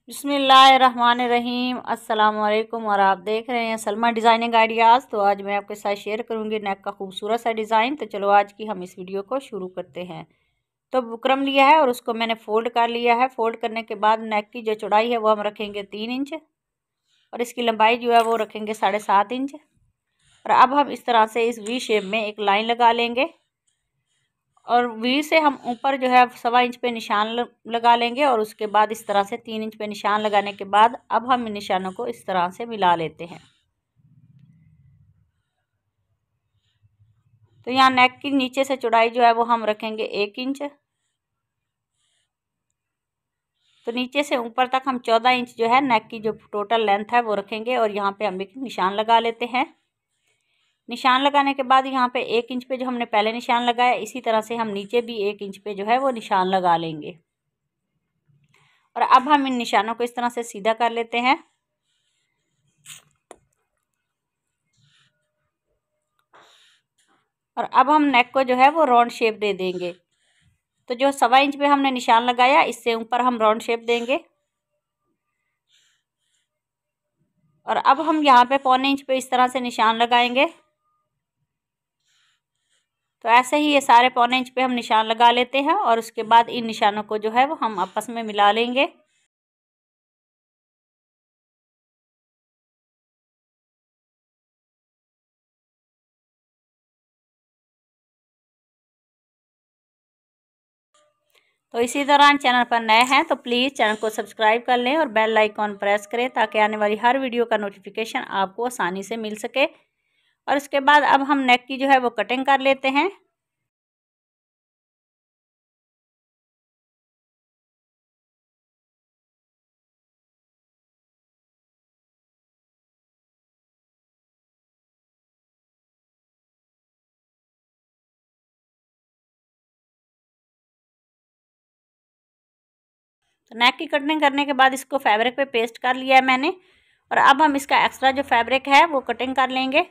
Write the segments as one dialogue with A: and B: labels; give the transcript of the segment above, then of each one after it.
A: बिस्मिल्लाहिर्रहमानिर्रहीम अस्सलाम वालेकुम। और आप देख रहे हैं सलमा डिज़ाइनिंग आइडियाज़। तो आज मैं आपके साथ शेयर करूंगी नेक का खूबसूरत सा डिज़ाइन। तो चलो आज की हम इस वीडियो को शुरू करते हैं। तो बुकरम लिया है और उसको मैंने फ़ोल्ड कर लिया है। फ़ोल्ड करने के बाद नेक की जो चौड़ाई है वो हम रखेंगे 3 इंच और इसकी लंबाई जो है वो रखेंगे 7.5 इंच। और अब हम इस तरह से इस वी शेप में एक लाइन लगा लेंगे और वी से हम ऊपर जो है 1.25 इंच पे निशान लगा लेंगे और उसके बाद इस तरह से 3 इंच पे निशान लगाने के बाद अब हम इन निशानों को इस तरह से मिला लेते हैं। तो यहाँ नेक की नीचे से चौड़ाई जो है वो हम रखेंगे 1 इंच। तो नीचे से ऊपर तक हम 14 इंच जो है नेक की जो टोटल लेंथ है वो रखेंगे और यहाँ पे हम एक निशान लगा लेते हैं। निशान लगाने के बाद यहाँ पे 1 इंच पे जो हमने पहले निशान लगाया इसी तरह से हम नीचे भी 1 इंच पे जो है वो निशान लगा लेंगे। और अब हम इन निशानों को इस तरह से सीधा कर लेते हैं। और अब हम नेक को जो है वो राउंड शेप दे देंगे। तो जो 1.25 इंच पे हमने निशान लगाया इससे ऊपर हम राउंड शेप देंगे। और अब हम यहाँ पे 1.25 इंच पे इस तरह से निशान लगाएंगे। तो ऐसे ही ये सारे 1.25 इंच पे हम निशान लगा लेते हैं और उसके बाद इन निशानों को जो है वो हम आपस में मिला लेंगे। तो इसी दौरान चैनल पर नए हैं तो प्लीज़ चैनल को सब्सक्राइब कर लें और बेल आइकॉन प्रेस करें ताकि आने वाली हर वीडियो का नोटिफिकेशन आपको आसानी से मिल सके। और उसके बाद अब हम नेक की जो है वो कटिंग कर लेते हैं। तो नेक की कटिंग करने के बाद इसको फैब्रिक पे पेस्ट कर लिया है मैंने। और अब हम इसका एक्स्ट्रा जो फैब्रिक है वो कटिंग कर लेंगे।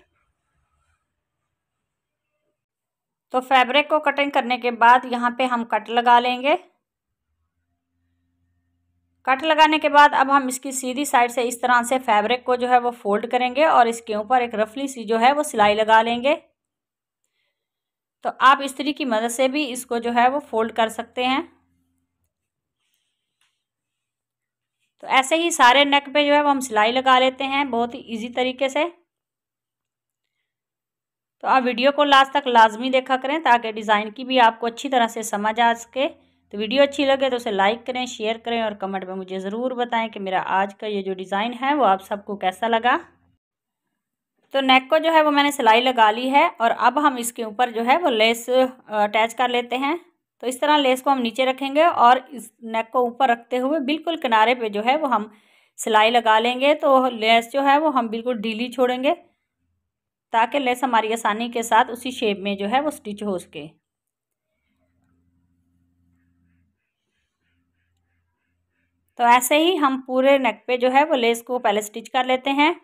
A: तो फैब्रिक को कटिंग करने के बाद यहाँ पे हम कट लगा लेंगे। कट लगाने के बाद अब हम इसकी सीधी साइड से इस तरह से फैब्रिक को जो है वो फोल्ड करेंगे और इसके ऊपर एक रफली सी जो है वो सिलाई लगा लेंगे। तो आप इस्त्री की मदद से भी इसको जो है वो फोल्ड कर सकते हैं। तो ऐसे ही सारे नेक पे जो है वो हम सिलाई लगा लेते हैं बहुत ही इजी तरीके से। तो आप वीडियो को लास्ट तक लाजमी देखा करें ताकि डिज़ाइन की भी आपको अच्छी तरह से समझ आ सके। तो वीडियो अच्छी लगे तो उसे लाइक करें, शेयर करें और कमेंट में मुझे ज़रूर बताएं कि मेरा आज का ये जो डिज़ाइन है वो आप सबको कैसा लगा। तो नेक को जो है वो मैंने सिलाई लगा ली है और अब हम इसके ऊपर जो है वो लेस अटैच कर लेते हैं। तो इस तरह लेस को हम नीचे रखेंगे और इस नेक को ऊपर रखते हुए बिल्कुल किनारे पे जो है वो हम सिलाई लगा लेंगे। तो लेस जो है वो हम बिल्कुल ढीली छोड़ेंगे ताकि लेस हमारी आसानी के साथ उसी शेप में जो है वो स्टिच हो सके। तो ऐसे ही हम पूरे नेक पे जो है वो लेस को पहले स्टिच कर लेते हैं।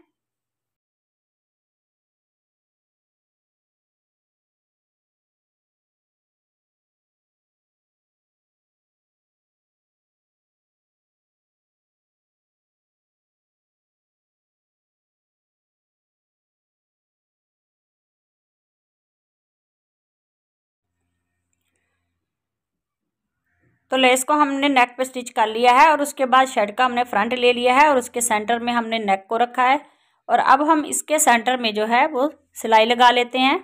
A: तो लेस को हमने नेक पे स्टिच कर लिया है और उसके बाद शर्ट का हमने फ्रंट ले लिया है और उसके सेंटर में हमने नेक को रखा है। और अब हम इसके सेंटर में जो है वो सिलाई लगा लेते हैं।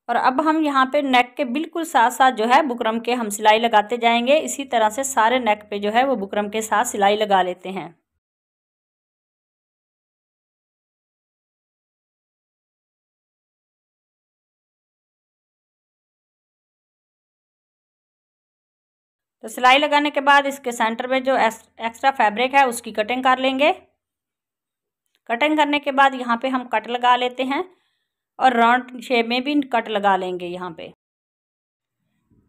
A: और अब हम यहाँ पे नेक के बिल्कुल साथ साथ जो है बुकरम के हम सिलाई लगाते जाएंगे। इसी तरह से सारे नेक पे जो है वो बुकरम के साथ सिलाई लगा लेते हैं। तो सिलाई लगाने के बाद इसके सेंटर में जो एक्स्ट्रा फैब्रिक है उसकी कटिंग कर लेंगे। कटिंग करने के बाद यहाँ पे हम कट लगा लेते हैं और राउंड शेप में भी कट लगा लेंगे यहाँ पे।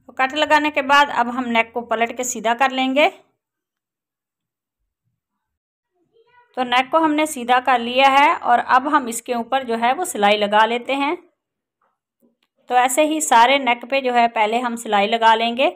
A: तो कट लगाने के बाद अब हम नेक को पलट के सीधा कर लेंगे। तो नेक को हमने सीधा कर लिया है और अब हम इसके ऊपर जो है वो सिलाई लगा लेते हैं। तो ऐसे ही सारे नेक पे जो है पहले हम सिलाई लगा लेंगे।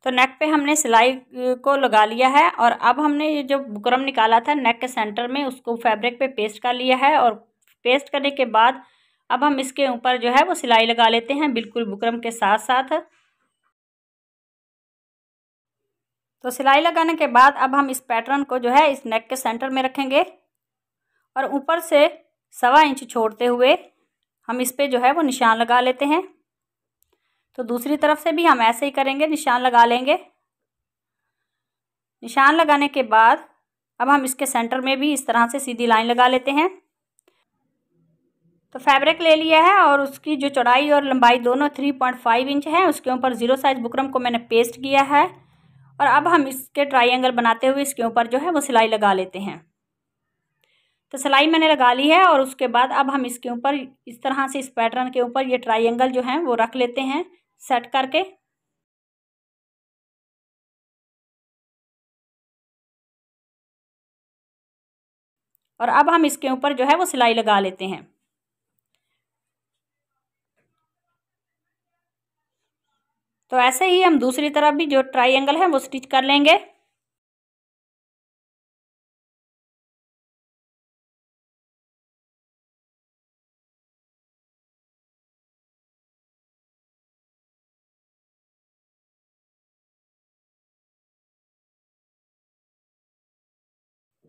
A: तो नेक पे हमने सिलाई को लगा लिया है और अब हमने ये जो बुकरम निकाला था नेक के सेंटर में उसको फैब्रिक पे पेस्ट कर लिया है। और पेस्ट करने के बाद अब हम इसके ऊपर जो है वो सिलाई लगा लेते हैं बिल्कुल बुकरम के साथ साथ। तो सिलाई लगाने के बाद अब हम इस पैटर्न को जो है इस नेक के सेंटर में रखेंगे और ऊपर से 1.25 इंच छोड़ते हुए हम इस पे जो है वो निशान लगा लेते हैं। तो दूसरी तरफ से भी हम ऐसे ही करेंगे, निशान लगा लेंगे। निशान लगाने के बाद अब हम इसके सेंटर में भी इस तरह से सीधी लाइन लगा लेते हैं। तो फैब्रिक ले लिया है और उसकी जो चौड़ाई और लंबाई दोनों 3.5 इंच है, उसके ऊपर 0 साइज बुकरम को मैंने पेस्ट किया है और अब हम इसके ट्रायंगल बनाते हुए इसके ऊपर जो है वो सिलाई लगा लेते हैं। तो सिलाई मैंने लगा ली है और उसके बाद अब हम इसके ऊपर इस तरह से इस पैटर्न के ऊपर ये ट्रायंगल जो है वो रख लेते हैं सेट करके। और अब हम इसके ऊपर जो है वो सिलाई लगा लेते हैं। तो ऐसे ही हम दूसरी तरफ भी जो ट्रायंगल है वो स्टिच कर लेंगे।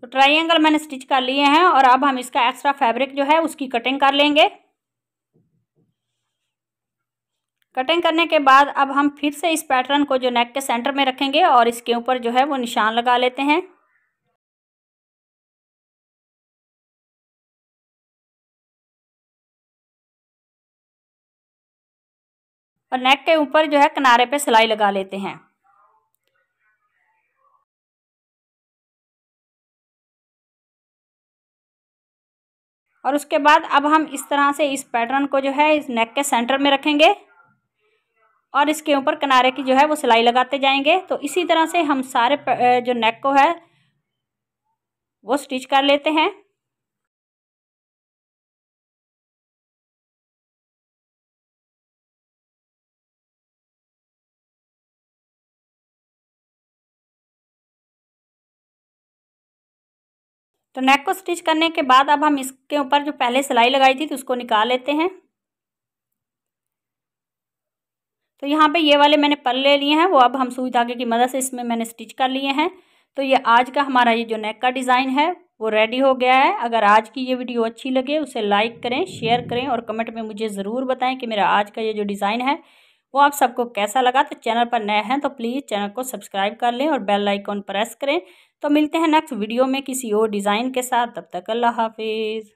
A: तो ट्रायंगल मैंने स्टिच कर लिए हैं और अब हम इसका एक्स्ट्रा फैब्रिक जो है उसकी कटिंग कर लेंगे। कटिंग करने के बाद अब हम फिर से इस पैटर्न को जो नेक के सेंटर में रखेंगे और इसके ऊपर जो है वो निशान लगा लेते हैं। और नेक के ऊपर जो है किनारे पे सिलाई लगा लेते हैं। और उसके बाद अब हम इस तरह से इस पैटर्न को जो है इस नेक के सेंटर में रखेंगे और इसके ऊपर किनारे की जो है वो सिलाई लगाते जाएंगे। तो इसी तरह से हम सारे जो नेक को है वो स्टिच कर लेते हैं। तो नेक को स्टिच करने के बाद अब हम इसके ऊपर जो पहले सिलाई लगाई थी तो उसको निकाल लेते हैं। तो यहाँ पे ये वाले मैंने पल्ले लिए हैं वो अब हम सुई धागे की मदद से इसमें मैंने स्टिच कर लिए हैं। तो ये आज का हमारा ये जो नेक का डिज़ाइन है वो रेडी हो गया है। अगर आज की ये वीडियो अच्छी लगे उसे लाइक करें, शेयर करें और कमेंट में मुझे ज़रूर बताएं कि मेरा आज का ये जो डिज़ाइन है वो आप सबको कैसा लगा। तो चैनल पर नए हैं तो प्लीज़ चैनल को सब्सक्राइब कर लें और बेल आइकॉन प्रेस करें। तो मिलते हैं नेक्स्ट वीडियो में किसी और डिज़ाइन के साथ। तब तक अल्लाह हाफिज़।